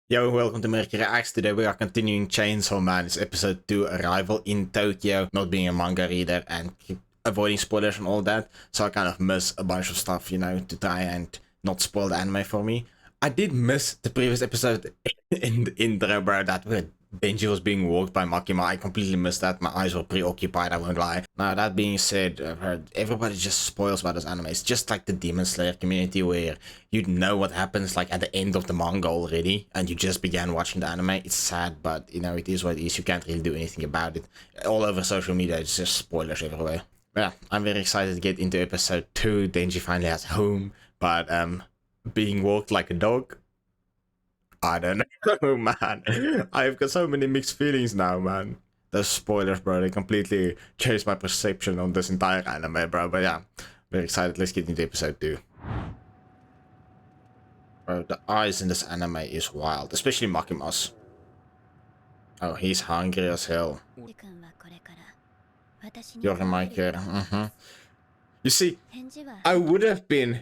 Yo, welcome to Mercury Reacts. Today we are continuing Chainsaw Man. It's episode 2, Arrival in Tokyo. Not being a manga reader and keep avoiding spoilers and all that. So I kind of miss a bunch of stuff, you know, to try and not spoil the anime for me. I did miss the previous episode in the intro, bro, that where Denji was being walked by Makima. I completely missed that. My eyes were preoccupied, I won't lie. Now, that being said, I've heard everybody just spoils about this anime. It's just like the Demon Slayer community where you know what happens like at the end of the manga already and you just began watching the anime. It's sad, but you know, it is what it is. You can't really do anything about it. All over social media, it's just spoilers everywhere. Yeah, I'm very excited to get into episode 2. Denji finally has home, but being walked like a dog, I don't know, man. I've got so many mixed feelings now, man. Those spoilers, bro, they completely changed my perception on this entire anime, bro. But yeah, very excited. Let's get into episode 2. Bro, the eyes in this anime is wild, especially Makima's. Oh, he's hungry as hell. You're a maker. You see, I would have been...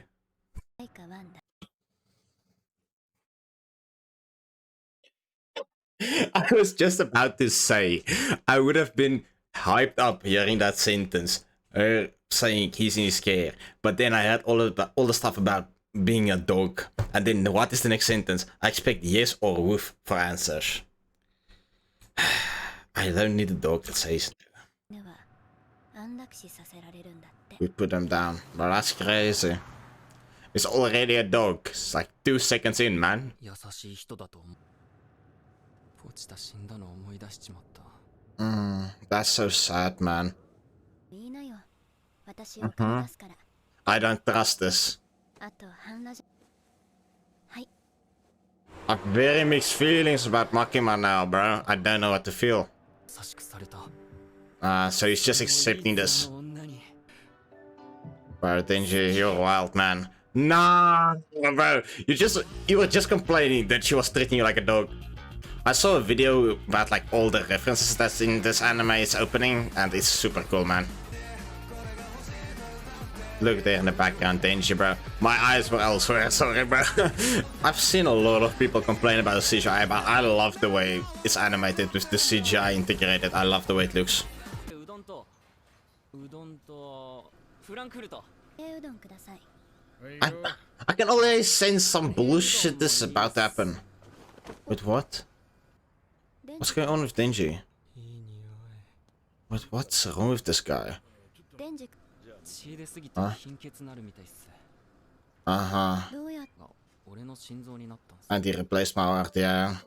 I was just about to say, I would have been hyped up hearing that sentence, saying he's in his care. But then I had all the stuff about being a dog, and then what is the next sentence? I expect yes or woof for answers. I don't need a dog that says. We put them down, but that's crazy. It's already a dog. It's like 2 seconds in, man. That's so sad, man. I don't trust this. I have very mixed feelings about Makima now, bro. I don't know what to feel. So he's just accepting this. Bro, Denji, you're wild, man. Nah, bro. You were just complaining that she was treating you like a dog. I saw a video about like all the references that's in this anime's opening, and it's super cool, man. Look there in the background, Denji, bro. My eyes were elsewhere, sorry, bro. I've seen a lot of people complain about the CGI, but I love the way it's animated with the CGI integrated. I love the way it looks. I can already sense some bullshit is about to happen. Wait, what? What's going on with Denji? What's wrong with this guy? And he replaced my heart, yeah.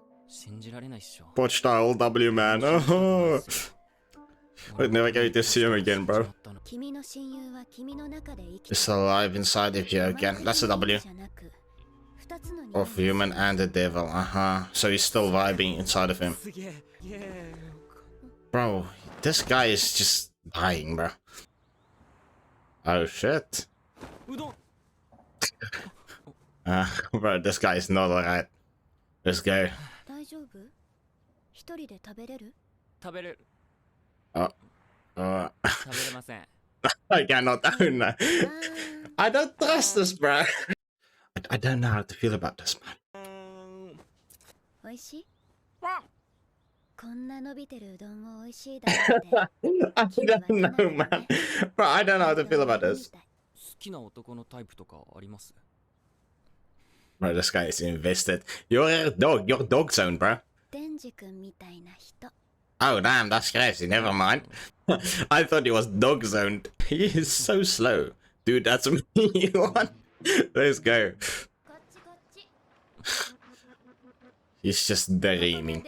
Watch style W, man. Oh. I'd never get to see him again, bro. He's alive inside of you again. That's a W. Of human and the devil, So he's still vibing inside of him. Bro, this guy is just dying, bro. Oh shit. Bro, this guy is not alright. Let's go. I cannot own that. I don't trust this, bro. I don't know how to feel about this, man. I don't know, man. Bro, I don't know how to feel about this. Bro, this guy is invested. You're a dog. You're dog zone, bro. Oh, damn, that's crazy. Never mind. I thought he was dog zoned. He is so slow. Dude, that's me. What? Let's go. He's just dreaming.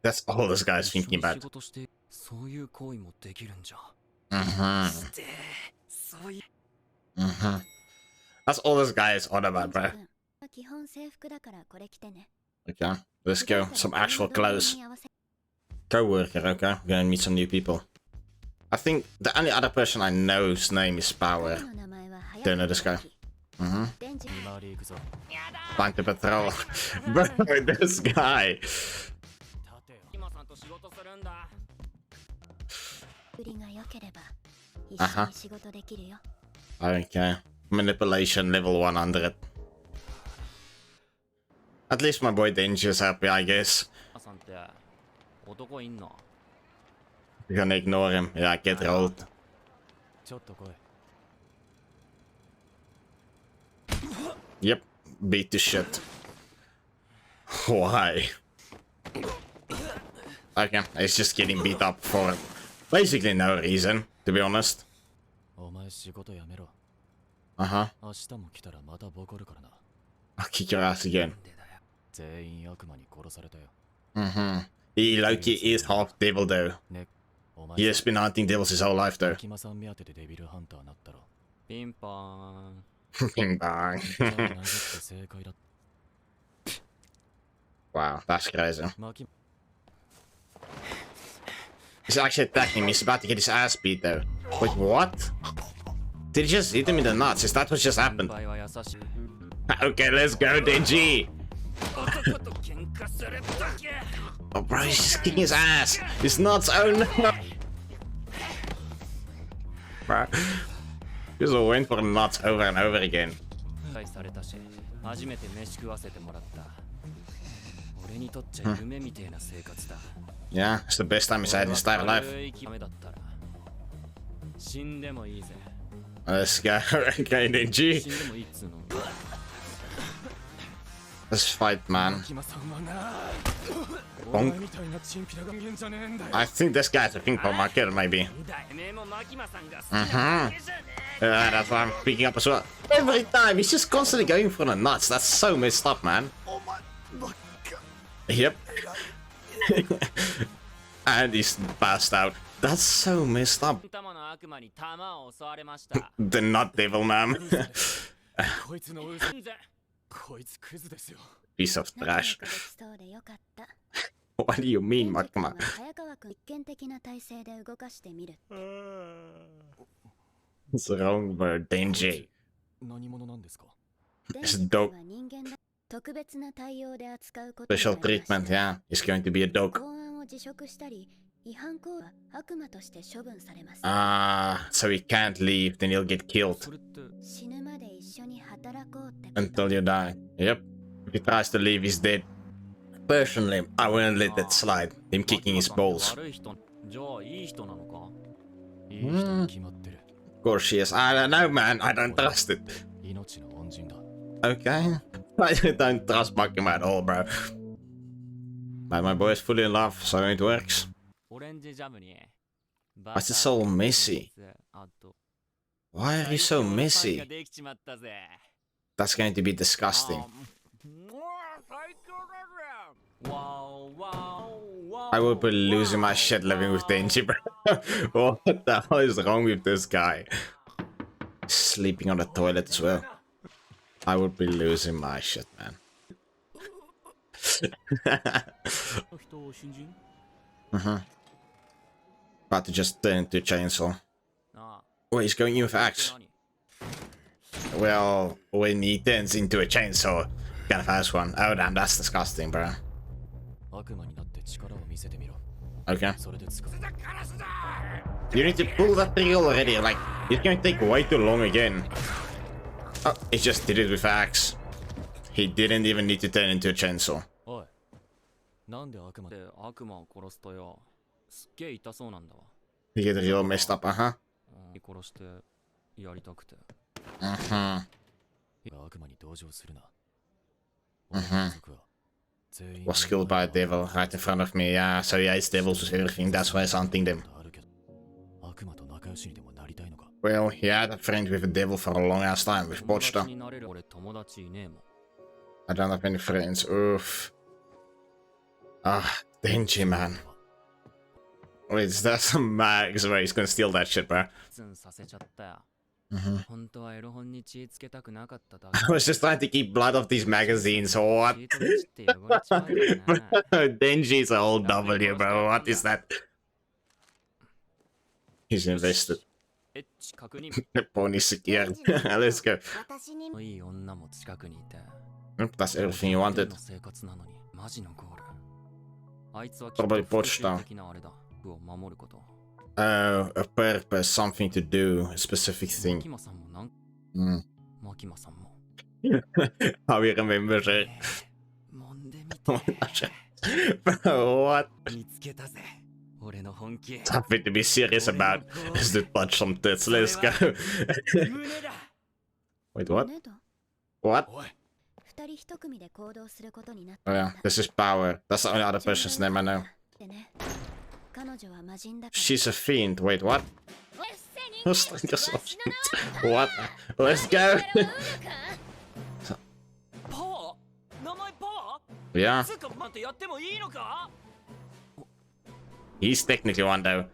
That's all this guy's thinking about. That's all this guy is on about, bro. Okay, let's go. Some actual clothes. Co-worker, okay. We're gonna meet some new people. I think the only other person I know's name is Power. Don't know this guy. Time to patrol. Bro, this guy. Okay. Manipulation level 100. At least my boy Denji is happy, I guess. We're gonna ignore him. Yeah, get rolled. Yep, beat the shit. Why? Okay, he's just getting beat up for basically no reason, to be honest. Uh-huh. I'll kick your ass again. Mm-hmm. He Loki is half devil though. He has been hunting devils his whole life though. Ping pong. Bing bang. Wow, that's crazy. He's actually attacking me. He's about to get his ass beat though. Wait, what? Did he just hit him in the nuts? Is that what just happened? Okay, let's go, Denji. Oh, bro, he's just kicking his ass. His nuts. Oh no. Bro. Just went for nuts over and over again. Yeah, it's the best time he's had in his entire life. Let's go. Okay, Denji. Let's fight, man. Bonk. I think this guy's a ping pong marker, maybe. That's why I'm picking up as well. Every time, he's just constantly going for the nuts. That's so messed up, man. Yep. And he's passed out. That's so messed up. The nut devil, man. Piece of trash. What do you mean, Makima? What's wrong with Denji? It's dope. Special treatment, yeah. He's going to be a dog. So he can't leave, then he'll get killed. Until you die. Yep. If he tries to leave, he's dead. Personally, I wouldn't let that slide. Him kicking his balls. Of course she is. I don't know, man. I don't trust it. Okay. I don't trust Makima at all, bro. But my boy is fully in love, so it works. Why is it so messy? Why are you so messy? That's going to be disgusting. I would be losing my shit living with Denji, bro. What the hell is wrong with this guy? Sleeping on the toilet as well. I would be losing my shit, man. About to just turn into a chainsaw. Oh, he's going in with axe. Well, when he turns into a chainsaw, kind of has one. Oh damn, that's disgusting, bro. Okay. You need to pull that trigger already, like, it's going to take way too long again. Oh, he just did it with axe. He didn't even need to turn into a chainsaw. You get real messed up, uh-huh. Was killed by a devil right in front of me, yeah, so he hates devils with everything, that's why he's hunting them. Well, he had a friend with a devil for a long ass time, with Pochta. I don't have any friends, oof. Ah, Denji, man. Wait, is that some mags where he's gonna steal that shit, bro? I was just trying to keep blood off these magazines, what? Denji's a whole W, bro, what is that? He's invested. Pony secured. Let's go. Nope, that's everything you wanted. Probably Pochta. Oh, a purpose, something to do, a specific thing. How you remember her? Bro, what? 見つけたぜ俺の本気 Something to be serious about is to touch some tits. Let's go. 胸だ Wait, what? What? おい Oh yeah, this is Power. That's the only other person's name I know. She's a fiend. Wait, what? What? Let's go. パワー名前パワ Yeah, ーつうか待ってやってもいいのか he's technically one though.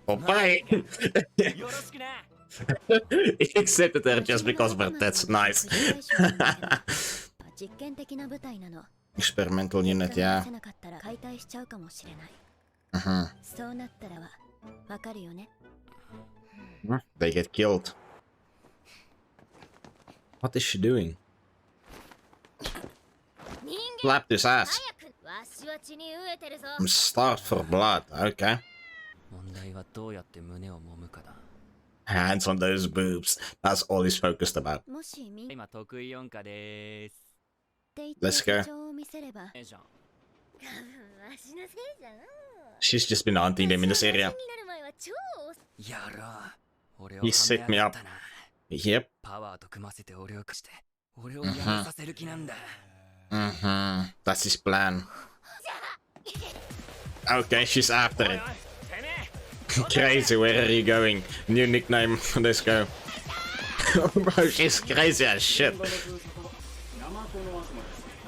Oh, bye. よろしくな He accepted her just because of her tits. Nice. Experimental unit, yeah. They get killed. What is she doing? Slapped his ass. I'm starved for blood. Okay. 問題はどうやって胸を揉むかだ Hands on those boobs. That's all he's focused about. 今得意音歌でーす Let's go. テンション She's just been hunting them in this area. やろう俺を He は set め me やが up. ったな Yep. パワーと組ませて俺をくして俺をやめさせる気なんだ That's his plan. Okay, she's after おい it. おいてめえ Crazy, where are you going? New nickname. Let's go. Bro, she's crazy as shit.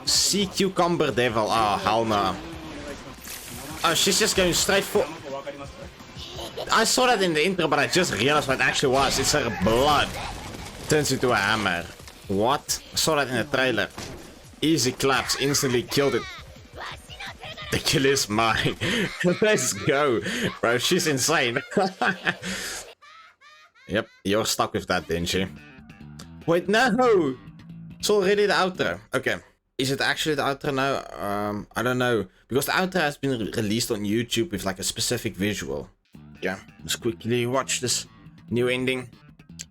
Sea cucumber devil. Oh, hell no. Oh, she's just going straight for... I saw that in the intro, but I just realized what it actually was. It's her blood. Turns into a hammer. What? I saw that in the trailer. Easy claps, instantly killed it. The kill is mine. Let's go. Bro, she's insane. Yep, you're stuck with that, DENJI. Wait, no! It's already the outro. Okay. Is it actually the outro now? I don't know. Because the outro has been released on YouTube with like a specific visual. Yeah, let's quickly watch this new ending.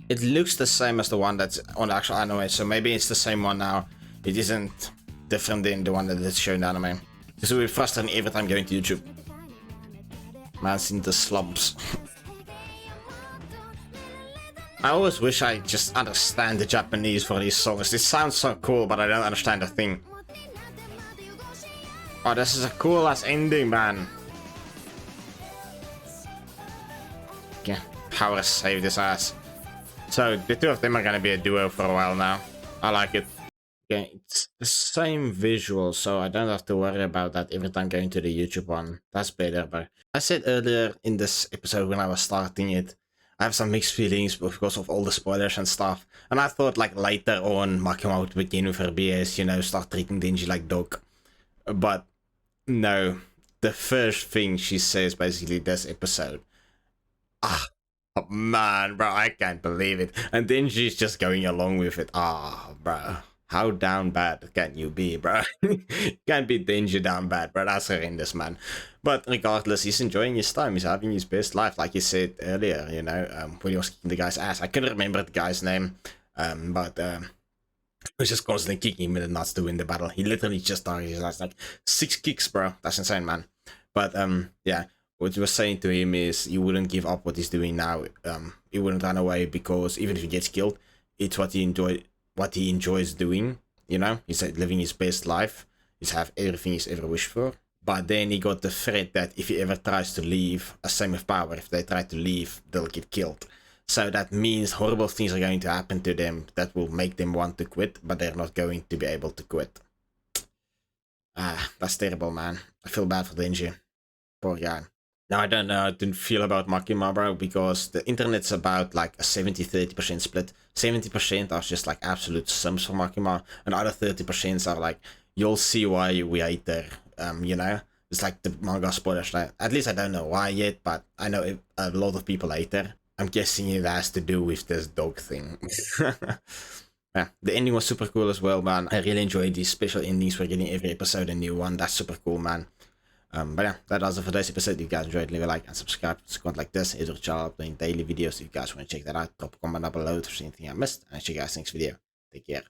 It looks the same as the one that's on the actual anime, so maybe it's the same one now. It isn't different than the one that is shown in the anime. This will be frustrating every time going to YouTube. Man's in the slumps. I always wish I just understand the Japanese for these songs. This sounds so cool, but I don't understand a thing. Oh, this is a cool ass ending, man. Yeah, Power saved his ass. So the two of them are gonna be a duo for a while now. I like it. Okay, it's the same visual, so I don't have to worry about that every time going to the YouTube one. That's better, but I said earlier in this episode when I was starting it, I have some mixed feelings because of all the spoilers and stuff. And I thought like later on Makima would begin with her BS, you know, start treating DENJI like dog. But no, the first thing she says basically this episode. Ah, oh, man, bro, I can't believe it. And then she's just going along with it. Ah, bro. How down bad can you be, bro? Can't be DENJI down bad, bro. That's horrendous, man. But regardless, he's enjoying his time. He's having his best life, like you said earlier, you know, when he was kicking the guy's ass. I couldn't remember the guy's name, but he was just constantly kicking him in the nuts to win the battle. He literally just targeted his ass, like 6 kicks, bro. That's insane, man. But, yeah. What he was saying to him is he wouldn't give up what he's doing now. He wouldn't run away because even if he gets killed, it's what he enjoys doing. You know, he's living his best life. He's have everything he's ever wished for. But then he got the threat that if he ever tries to leave, same with Power, if they try to leave, they'll get killed. So that means horrible things are going to happen to them that will make them want to quit, but they're not going to be able to quit. Ah, that's terrible, man. I feel bad for DENJI. Poor guy. Now, I don't know how to feel about Makima, bro, because the internet's about like a 70-30% split. 70% are just like absolute sums for Makima, and other 30% are like, you'll see why we hate her, you know? It's like the manga spoilers. Like, at least I don't know why yet, but I know a lot of people hate her. I'm guessing it has to do with this dog thing. Yeah, the ending was super cool as well, man. I really enjoyed these special endings. We're getting every episode a new one. That's super cool, man. But yeah, that does it for today's episode. If you guys enjoyed, leave a like and subscribe to content like this. It's our channel uploading daily videos. If you guys want to check that out, drop a comment down below if there's anything I missed. And I'll see you guys next video. Take care.